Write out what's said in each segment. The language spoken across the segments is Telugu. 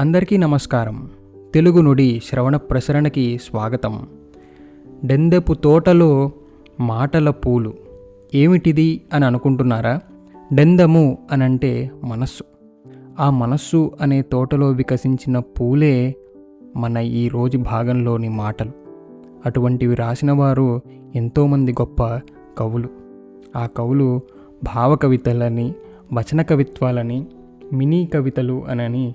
అందరికీ నమస్కారం. తెలుగు నుడి శ్రవణ ప్రసరణకి స్వాగతం. డెందెపు తోటలో మాటల పూలు ఏమిటిది అని అనుకుంటున్నారా? డెందము అనంటే మనస్సు. ఆ మనస్సు అనే తోటలో వికసించిన పూలే మన ఈ రోజు భాగంలోని మాటలు. అటువంటివి రాసిన వారు ఎంతోమంది గొప్ప కవులు. ఆ కవులు భావ కవితలని, వచన కవిత్వాలని, మినీ కవితలు అనని,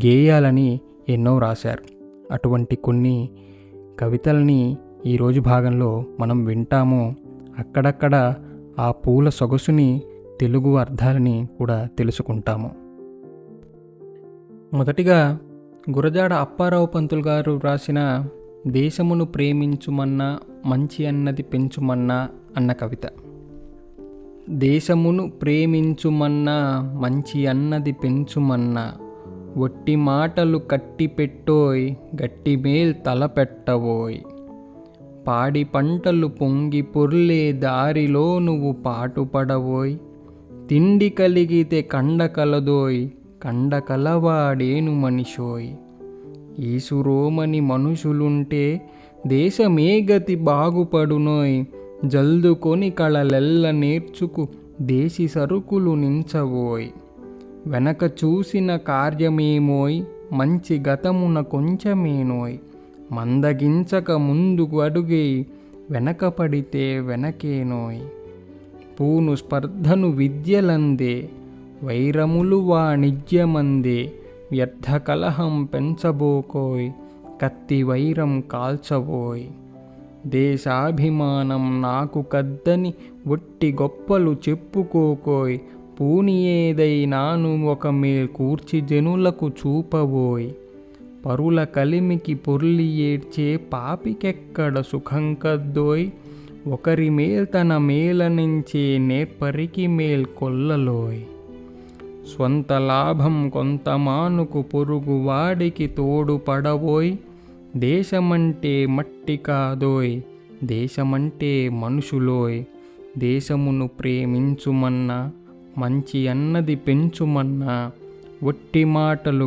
గేయాలని ఎన్నో రాశారు. అటువంటి కొన్ని కవితల్ని ఈరోజు భాగంలో మనం వింటాము. అక్కడక్కడ ఆ పూల సొగసుని, తెలుగు అర్థాలని కూడా తెలుసుకుంటాము. మొదటిగా గురజాడ అప్పారావు పంతులు గారు రాసిన దేశమును ప్రేమించుమన్నా మంచి అన్నది పెంచుమన్నా అన్న కవిత. దేశమును ప్రేమించుమన్నా మంచి అన్నది పెంచుమన్నా, ఒట్టి మాటలు కట్టిపెట్టోయ్ గట్టి మేల్ తలపెట్టవోయ్, పాడి పంటలు పొంగి పొర్లే దారిలో నువ్వు పాటుపడవోయ్, తిండి కలిగితే కండ కలదోయ్ కండ కలవాడేను మనిషోయ్, ఈసురోమని మనుషులుంటే దేశమే గతి బాగుపడునోయ్, జల్దుకొని కళలెల్ల నేర్చుకు దేశి సరుకులు నించవోయ్, వెనక చూసిన కార్యమేమోయ్ మంచి గతమున కొంచెమేనోయ్, మందగించక ముందుకు అడుగేయ్ వెనక పడితే వెనకేనోయ్, పూను స్పర్ధను విద్యలందే వైరములు వాణిజ్యమందే, వ్యర్థ కలహం పెంచబోకోయ్ కత్తి వైరం కాల్చబోయ్, దేశాభిమానం నాకు కద్దని ఒట్టి గొప్పలు చెప్పుకోకోయ్, పూని ఏదైనాను ఒక మేల్ కూర్చి జనులకు చూపబోయ్, పరుల కలిమికి పొర్లి ఏడ్చే పాపికెక్కడ సుఖం కద్దోయ్, ఒకరి మేల్ తన మేలనించే నేర్పరికి మేల్ కొల్లలోయ్, స్వంత లాభం కొంత మానుకు పొరుగు వాడికి తోడు పడవోయ్, దేశమంటే మట్టి కాదోయ్ దేశమంటే మనుషులోయ్, దేశమును ప్రేమించుమన్నా మంచి అన్నది పెంచుమన్నా, ఒట్టి మాటలు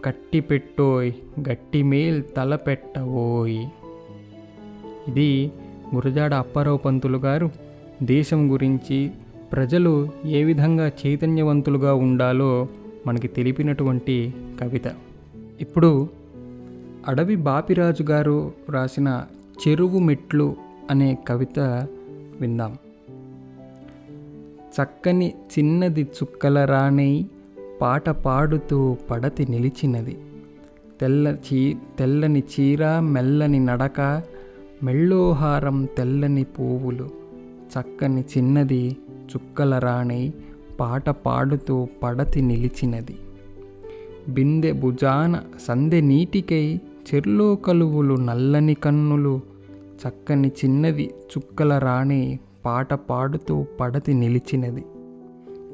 కట్టిపెట్టోయ్ గట్టి మేల్ తలపెట్టవోయ్. ఇది గురజాడ అప్పారావు పంతులు గారు దేశం గురించి, ప్రజలు ఏ విధంగా చైతన్యవంతులుగా ఉండాలో మనకి తెలిపినటువంటి కవిత. ఇప్పుడు అడవి బాపిరాజు గారు రాసిన చెరువు మెట్లు అనే కవిత విందాం. చక్కని చిన్నది చుక్కల రాణై పాట పాడుతూ పడతి నిలిచినది, తెల్లని చీర మెల్లని నడక మెళ్ళోహారం తెల్లని పువ్వులు, చక్కని చిన్నది చుక్కల రాణై పాట పాడుతూ పడతి నిలిచినది, బిందె భుజాన సందె నీటికై చెర్లో కలువులు నల్లని కన్నులు, చక్కని చిన్నది చుక్కల రాణి పాట పాడుతూ పడతి నిలిచినది,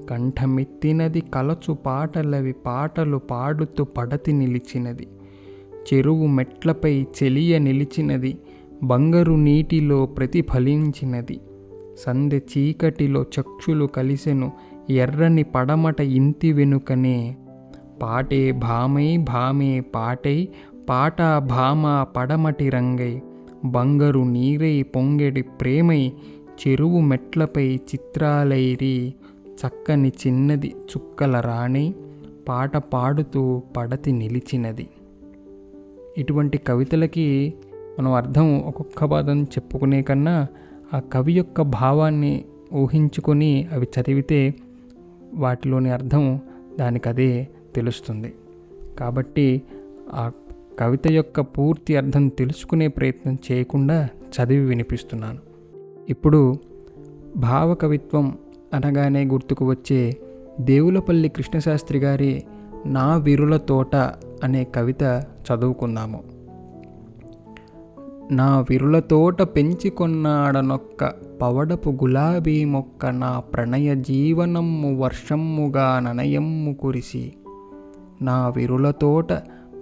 కంఠమెత్తినది కలచు పాటలవి పాటలు పాడుతూ పడతి నిలిచినది, చెరువు మెట్లపై చెలియ నిలిచినది బంగారు నీటిలో ప్రతిఫలించినది, సందె చీకటిలో చక్షులు కలిసెను ఎర్రని పడమట ఇంటి వెనుకనే, పాటే భామై భామే పాటై పాట భామ పడమటి రంగై, బంగారు నీరై పొంగెడి ప్రేమై చెరువు మెట్లపై చిత్రాలైరి, చక్కని చిన్నది చుక్కల రాణి పాట పాడుతూ పడతి నిలిచినది. ఇటువంటి కవితలకి మనం అర్థం ఒక్కొక్క పదం చెప్పుకునే కన్నా ఆ కవి యొక్క భావాన్ని ఊహించుకొని అవి చదివితే వాటిలోని అర్థం దానికదే తెలుస్తుంది. కాబట్టి ఆ కవిత యొక్క పూర్తి అర్థం తెలుసుకునే ప్రయత్నం చేయకుండా చదివి వినిపిస్తున్నాను. ఇప్పుడు భావకవిత్వం అనగానే గుర్తుకు వచ్చే దేవులపల్లి కృష్ణశాస్త్రి గారి నా విరుల తోట అనే కవిత చదువుకుందాము. నా విరుల తోట పెంచికొన్నాడనొక్క పవడపు గులాబీ మొక్క, నా ప్రణయ జీవనమ్ము వర్షమ్ముగా ననయమ్ము కురిసి, నా విరుల తోట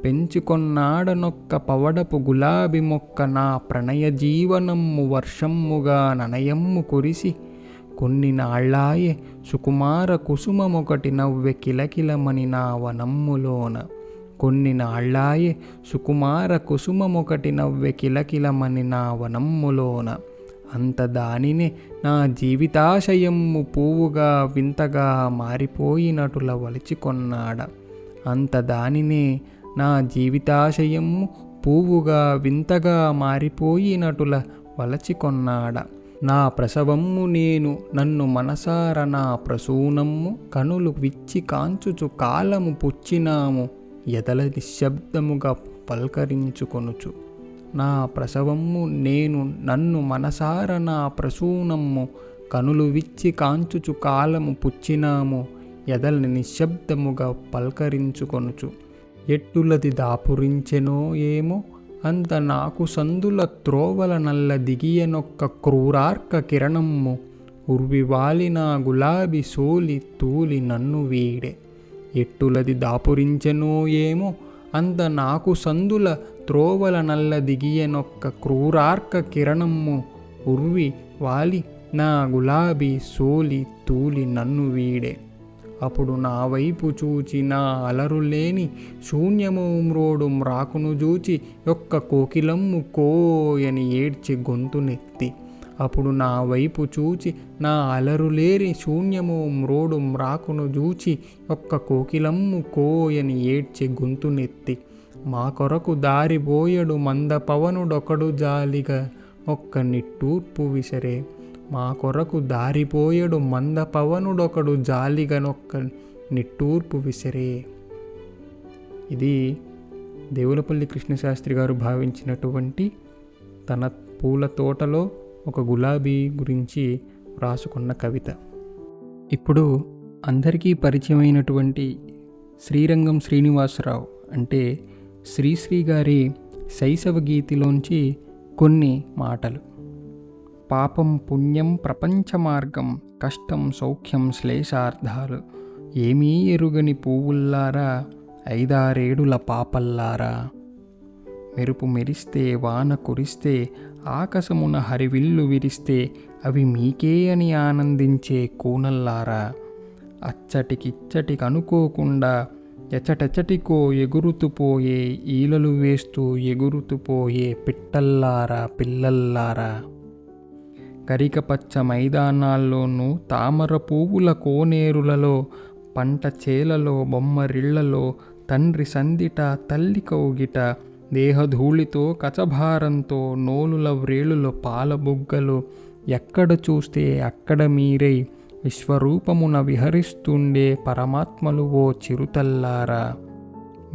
పెంచుకొన్నాడనొక్క పవడపు గులాబీ మొక్క, నా ప్రణయ జీవనమ్ము వర్షమ్ముగా ననయమ్ము కురిసి, కొన్ని నాళ్ళాయే సుకుమార కుసుమమొకటి నవ్వె కిలకిలమని నా వనమ్ములోన, కొన్ని నాళ్ళాయే సుకుమార కుసుమమొకటి నవ్వె కిలకిలమని నా వనమ్ములోన. అంత దానినే నా జీవితాశయమ్ము పువ్వుగా వింతగా మారిపోయినటుల వలిచికొన్నాడ. అంత దానినే నా జీవితాశయమ్ము పువ్వుగా వింతగా మారిపోయినటుల వలచికొన్నాడ. నా ప్రసవమ్ము నేను నన్ను మనసార నా ప్రసూనమ్ము కనులు విచ్చి కాంచుచు కాలము పుచ్చినాము ఎదల నిశ్శబ్దముగా పల్కరించుకొనుచు. నా ప్రసవమ్ము నేను నన్ను మనసార నా ప్రసూనమ్ము కనులు విచ్చి కాంచుచు కాలము పుచ్చినాము ఎదల నిశ్శబ్దముగా పల్కరించుకొనుచు. ఎట్టులది దాపురించెనో ఏమో అంత నాకు సందుల త్రోవల నల్ల దిగియనొక్క క్రూరార్క కిరణమ్ము ఉర్వివాలిన గులాబీ సోలి తూలి నన్ను వీడే. ఎట్టులది దాపురించెనో ఏమో అంత నాకు సందుల త్రోవల నల్ల దిగియనొక్క క్రూరార్క కిరణమ్ము ఉర్వి వాలి నా గులాబీ సోలి తూలి నన్ను వీడే. అప్పుడు నా వైపు చూచి నా అలరులేని శూన్యము మ్రోడు మ్రాకును జూచి యొక్క కోకిలమ్ము కోయని ఏడ్చి గొంతునెత్తి. అప్పుడు నా వైపు చూచి నా అలరులేని శూన్యము మ్రోడు మ్రాకును జూచి యొక్క కోకిలమ్ము కోయని ఏడ్చి గొంతునెత్తి. మా కొరకు దారిబోయడు మంద పవనుడొకడు జాలిగా ఒక్క నిట్టూర్పు విసరే. మా కొరకు దారిపోయడు మంద పవనుడొకడు జాలిగనొక్క నిట్టూర్పు విసరే. ఇది దేవులపల్లి కృష్ణశాస్త్రి గారు భావించినటువంటి తన పూల తోటలో ఒక గులాబీ గురించి రాసుకున్న కవిత. ఇప్పుడు అందరికీ పరిచయమైనటువంటి శ్రీరంగం శ్రీనివాసరావు అంటే శ్రీశ్రీ గారి శైశవ గీతిలోంచి కొన్ని మాటలు. పాపం పుణ్యం ప్రపంచ మార్గం కష్టం సౌఖ్యం శ్లేషార్థాలు ఏమీ ఎరుగని పువ్వుల్లారా ఐదారేడుల పాపల్లారా. మెరుపు మెరిస్తే వాన కురిస్తే ఆకాశమున హరివిల్లు విరిస్తే అవి మీకే అని ఆనందించే కూనల్లారా. అచ్చటికిచ్చటికి అనుకోకుండా ఎచటెచటికో ఎగురుతూ పోయే ఈలలు వేస్తూ ఎగురుతూ పోయే పిట్టల్లారా పిల్లల్లారా. కరికపచ్చ మైదానాల్లోనూ తామర పువ్వుల కోనేరులలో పంట చేలలో బొమ్మరిళ్లలో తండ్రి సందిట తల్లి కౌగిట దేహధూళితో కచభారంతో నోలుల వ్రేళుల పాలబుగ్గలు ఎక్కడ చూస్తే అక్కడ మీరై విశ్వరూపమున విహరిస్తుండే పరమాత్మలు ఓ చిరుతల్లారా.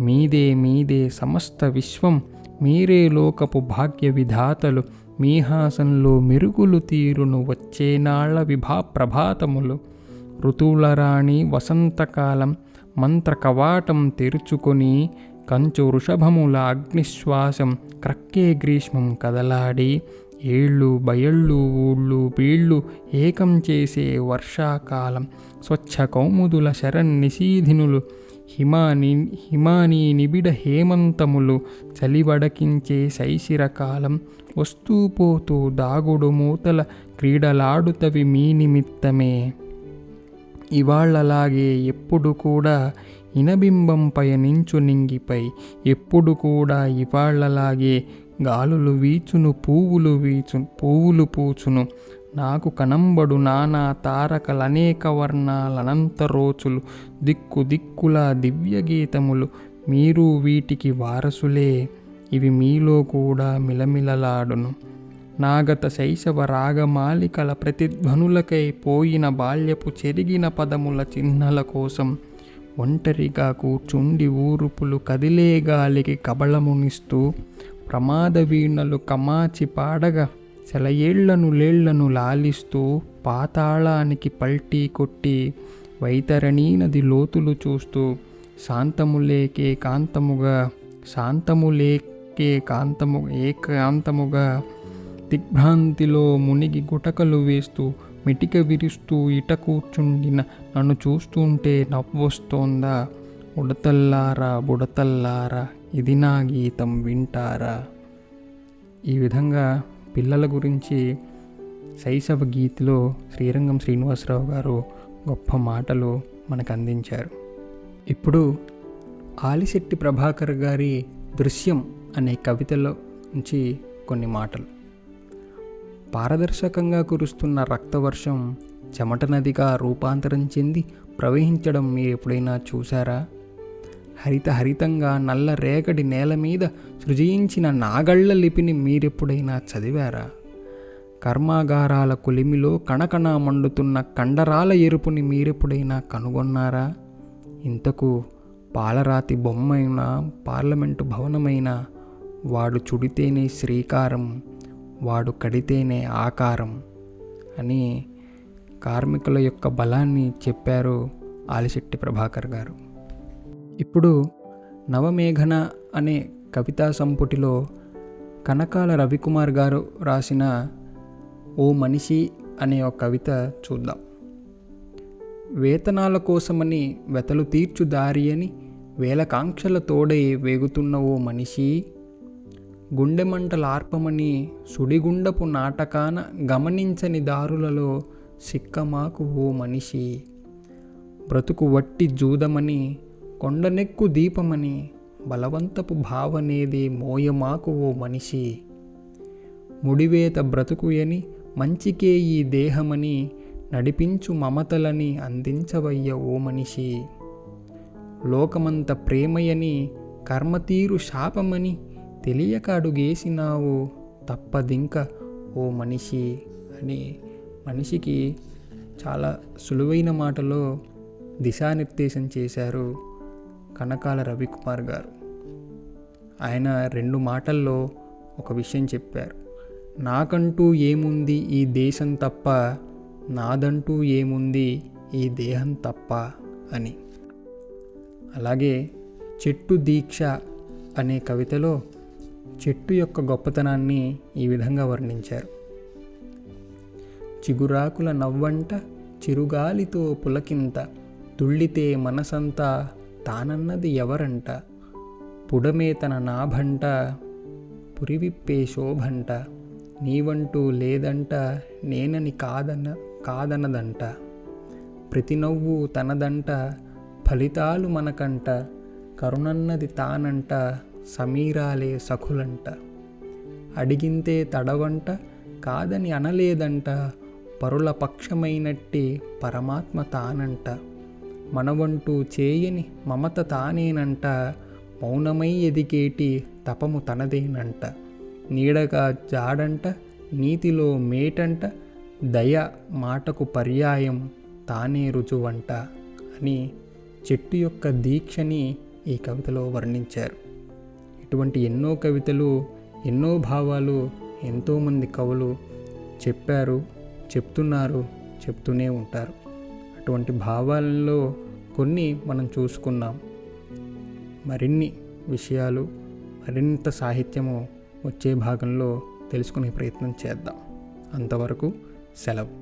మీదే మీదే సమస్త విశ్వం మీరే లోకపు భాగ్య విధాతలు మీహాసంలో మెరుగులు తీరును వచ్చేనాళ్ల ప్రభాతములు. ఋతువుల రాణి వసంతకాలం మంత్ర కవాటం తెరుచుకొని కంచు వృషభముల అగ్నిశ్వాసం క్రక్కే గ్రీష్మం కదలాడి ఏళ్ళు బయళ్ళు ఊళ్ళు బీళ్ళు ఏకం చేసే వర్షాకాలం స్వచ్ఛ కౌముదుల శరన్నిశీధినులు హిమానీ నిబిడ హేమంతములు చలివడకించే శైశిరకాలం వస్తూ పోతూ దాగుడు మూతల క్రీడలాడుతవి మీ నిమిత్తమే. ఇవాళ్లలాగే ఎప్పుడు కూడా ఇనబింబం పయనించు నింగిపై ఎప్పుడు కూడా ఇవాళ్లలాగే గాలులు వీచును పువ్వులు పూచును నాకు కనంబడు నానా తారకలనేక వర్ణాలనంత రోచులు దిక్కు దిక్కుల దివ్యగీతములు మీరు వీటికి వారసులే ఇవి మీలో కూడా మిలమిలలాడును. నాగత శైశవ రాగమాలికల ప్రతిధ్వనులకై పోయిన బాల్యపు చెరిగిన పదముల చిహ్నల కోసం ఒంటరిగా కూర్చుండి ఊరుపులు కదిలే గాలికి కబళమునిస్తూ ప్రమాద వీణలు కమాచి పాడగా సెలయేళ్లను లాలిస్తూ పాతాళానికి పల్టీ కొట్టి వైతరణీ నది లోతులు చూస్తూ ఏకాంతముగా దిగ్భ్రాంతిలో మునిగి గుటకలు వేస్తూ మిటిక విరుస్తూ ఇట కూర్చుండిన నన్ను చూస్తుంటే నవ్వొస్తోందా. బుడతల్లారా ఇది నా గీతం వింటారా. ఈ విధంగా పిల్లల గురించి శైశవ గీతిలో శ్రీరంగం శ్రీనివాసరావు గారు గొప్ప మాటలు మనకు అందించారు. ఇప్పుడు ఆలిశెట్టి ప్రభాకర్ గారి దృశ్యం అనే కవితలో నుంచి కొన్ని మాటలు. పారదర్శకంగా కురుస్తున్న రక్తవర్షం చెమట నదిగా రూపాంతరం చెంది ప్రవహించడం మీరు ఎప్పుడైనా చూశారా? హరితంగా నల్ల రేగడి నేల మీద సృజించిన నాగళ్ళ లిపిని మీరెప్పుడైనా చదివారా? కర్మాగారాల కొలిమిలో కణకణ మండుతున్న కండరాల ఎరుపుని మీరెప్పుడైనా కనుగొన్నారా? ఇంతకు పాలరాతి బొమ్మైనా పార్లమెంటు భవనమైనా వాడు చుడితేనే శ్రీకారం, వాడు కడితేనే ఆకారం అని కార్మికుల యొక్క బలాన్ని చెప్పారు ఆలిశెట్టి ప్రభాకర్ గారు. ఇప్పుడు నవమేఘన అనే కవితా సంపుటిలో కనకాల రవికుమార్ గారు రాసిన ఓ మనిషి అనే ఒక కవిత చూద్దాం. వేతనాల కోసమని వెతలు తీర్చు దారి అని వేల కాంక్షల తోడై వేగుతున్న ఓ మనిషి, గుండె మంటలార్పమని సుడిగుండపు నాటకాన గమనించని దారులలో సిక్కమాకు ఓ మనిషి, బ్రతుకు వట్టి జూదమని కొండనెక్కు దీపమని బలవంతపు భావనేది మోయమాకు ఓ మనిషి, ముడివేత బ్రతుకుయని మంచికే ఈ దేహమని నడిపించు మమతలని అందించవయ్య ఓ మనిషి, లోకమంత ప్రేమయని కర్మతీరు శాపమని తెలియక అడుగేసినావు తప్పదింక ఓ మనిషి అని మనిషికి చాలా సులువైన మాటలో దిశానిర్దేశం చేశారు కనకాల రవికుమార్ గారు. ఆయన 2 మాటల్లో ఒక విషయం చెప్పారు. నాకంటూ ఏముంది ఈ దేశం తప్ప, నాదంటూ ఏముంది ఈ దేహం తప్ప అని. అలాగే చెట్టు దీక్ష అనే కవితలో చెట్టు యొక్క గొప్పతనాన్ని ఈ విధంగా వర్ణించారు. చిగురాకుల నవ్వంట చిరుగాలితో పులకింత, తుళ్ళితే మనసంతా తానన్నది ఎవరంట, పుడమే తన నాభంట పురివిప్పే శోభంట, నీవంటూ లేదంట నేనని కాదనదంట, ప్రతి నవ్వు తనదంట ఫలితాలు మనకంట, కరుణన్నది తానంట సమీరాలే సఖులంట, అడిగింతే తడవంట కాదని అనలేదంట, పరుల పక్షమైనట్టి పరమాత్మ తానంట, మనవంటూ చేయని మమత తానేనంట, మౌనమై ఎదిగేటి తపము తనదేనంట, నీడగా జాడంట నీతిలో మేటంట, దయ మాటకు పర్యాయం తానే రుజువంట అని చెట్టు యొక్క దీక్షని ఈ కవితలో వర్ణించారు. ఇటువంటి ఎన్నో కవితలు, ఎన్నో భావాలు ఎంతోమంది కవులు చెప్పారు, చెప్తున్నారు, చెప్తూనే ఉంటారు. అటువంటి భావాలలో కొన్ని మనం చూసుకున్నాం. మరిన్ని విషయాలు, మరింత సాహిత్యము వచ్చే భాగంలో తెలుసుకునే ప్రయత్నం చేద్దాం. అంతవరకు సెలవు.